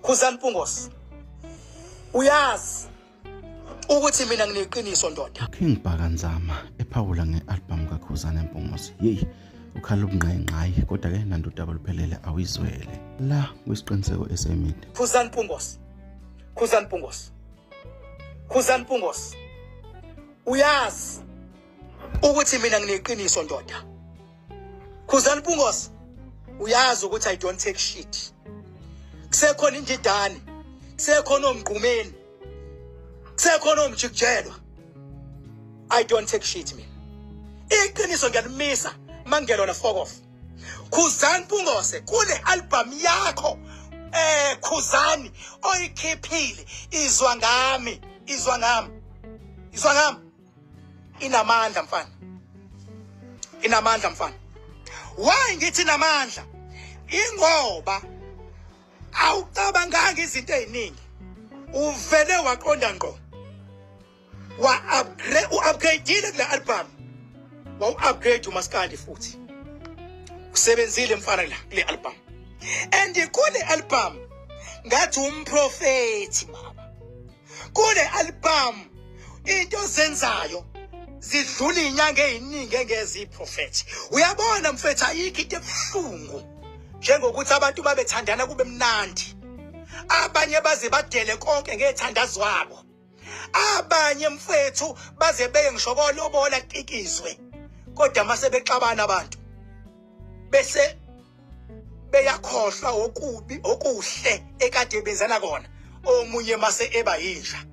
Khuzani Mpungose. Uyazi ukuthi mina ngineqiniso ndoda. King Bhakanzama ephawula ngealbum kaKhuzani Mpungose. Hey, ukhala ubungqengqayi kodwa ke nandudaba luphelele awizwele. La kwisiqiniseko esemide. Khuzani Mpungose. Khuzani Mpungose. Khuzani Mpungose. Uyazi ukuthi mina ngineqiniso ndoda. Khuzani Mpungose. Uyazi ukuthi I don't take shit. Kusekhona indidane, kusekhona omgqumeni, kusekhona omjikijelwa. I don't take shit mina. Iqiniso ngiyalimisa mangelo na fuck off. Khuzani Mpungose kule album yakho Khuzani oyikhiphile izwa ngami, izwa ngami. Izwa ngami. Inamandla mfana. Inamandla mfana. Why ngithi inamandla? Ingoba awucabanganga izinto eziningi. Uvele waqonda ngqo. Upgrade kule album. Upgrade uMaskandi futhi. Usebenzile mfana la kule album. And kule album ngathi umprofeti baba. Kule album into zenzayo zidlula inyanga eziningi engezi iprofeti. Uyabona mfethu ayikho into ebuhlungu njengokuthi abantu babethandana kube mnandi. Abanye baze badele konke ngethandazo wabo. Abanye mfethu baze beye ngishokolo obola tikizwe. Kodwa mase bexabana abantu. Bese beyakhohlwa okubi okuhle ekade benzana kona. Omunye mase eba yinja.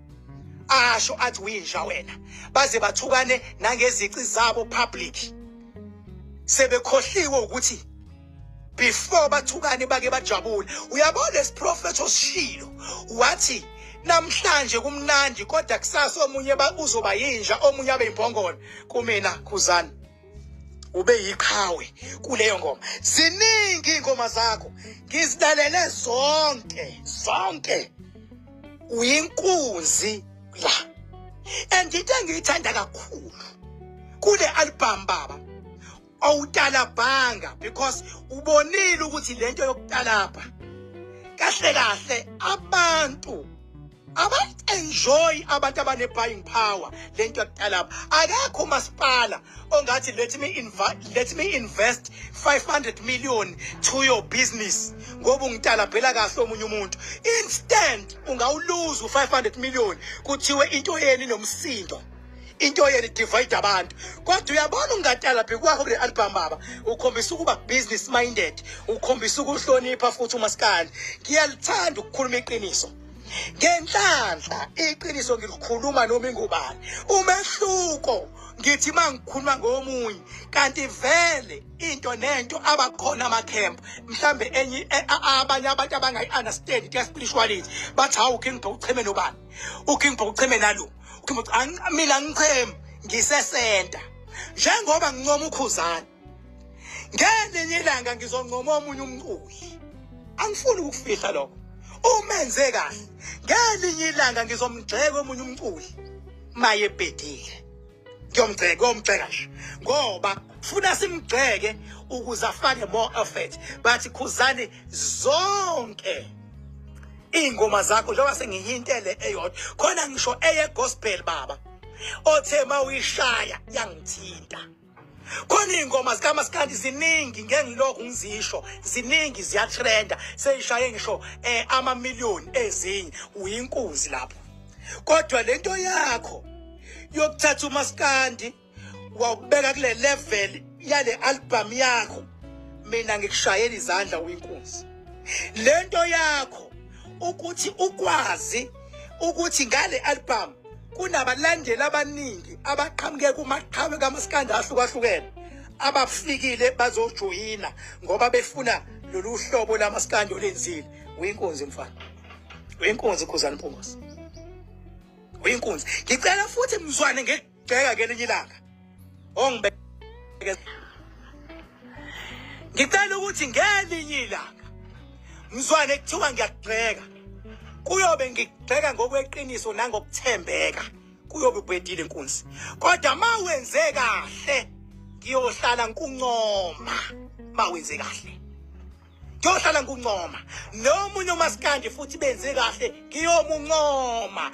Asho athi winja wena. Baze bathukane nangezici zabo public. Sebekhohliwe ukuthi before bathukane bake bajabule. Uyabona isiprophet osishilo wathi namhlanje kumnandi kodwa kusasa omunye uzoba yinja omunye abe imbongolo. Kumina Khuzani ube yiqhawe kuleyo ngoma. Ziningi ingoma zakho ngizilalele zonke. Uyinkunzi la. And into engiyithanda kakhulu kule album baba awutalabhanga because ubonile ukuthi lento yokutalapha kahle abantu enjoy abantu abane buying power lento yokutalapha. Akekho masipala ongathi let me invest 500 million to your business ngoba ungitalabhela kahle omunye umuntu. Instant ungawuluza u500 million kuthiwe into yeni nomsindo. Into yeni divide abantu. Kodwa uyabona ungatalaphi kwakho kule album baba ukhombisa ukuba business minded, ukhombisa ukuhlonipha futhi uMaskandi. Ngiyalithanda ukukhuluma iqiniso. Ngenhlanhla iqiniso ngilikhuluma noma ingubani. Umehluko ngithi mangikhuluma ngomunye kanti vele into nento abakhona amakhempu mhlambe enye abanye abantu abangayi-understand into spirituality bathi hawu King Bhawu ucheme nobani, uKing Bhawu ucheme nalo, mina ngicheme ngisesenta njengoba ngincoma uKhuzani. Ngelinye ilanga ngizoncoma omunye umculi. Angifuni ukufihla lokho. Umenze kahle. Ngelinye ilanga ngizomgxeka omunye umculi maye ebhedile. Ngiyomgxeka nje ngoba funa simgxeke ukuze afake more effort. Bathi Khuzani zonke ingoma zakho njengoba sengiyintele eyodwa khona ngisho eye gospel baba othe mawuyishaya yangithinta. Khona ingoma zikaMaskandi ziningi ngengilokhu ngizisho ziningi ziyatrenda seyishaye ngisho amamillion ezinye uyinkunzi lapho. Kodwa lento yakho yokuthatha uMaskandi wawubeka kule level yale album yakho mina ngikushayela izandla uyinkunzi. Lento yakho ukuthi ukwazi ukuthi ngale album kunabalandeli abaningi abaqhamuke kumaqhawe kaMaskandi ahlukahlukene abafikile bazojoyina ngoba befuna lolu hlobo laMaskandi olenzile. Uyinkunzi mfana. Uyinkunzi Khuzani Mpungose. Uyinkunzi. Ngicela futhi mzwane ngegceka ngelinye ilanga. Ongibeke. Ngicela ukuthi ngelinye ilanga mzwane kuthiwa ngiyagceka. Kuyobe ngigxeka ngokweqiniso nangokuthembeka. Kuyobe ubhedile inkunzi. Kodwa mawenze kahle ngiyohlala nkuncoma mawenze kahle. ngiyohlala nguncoma nomunye umaskandi futhi benze kahle ngiyomuncoma.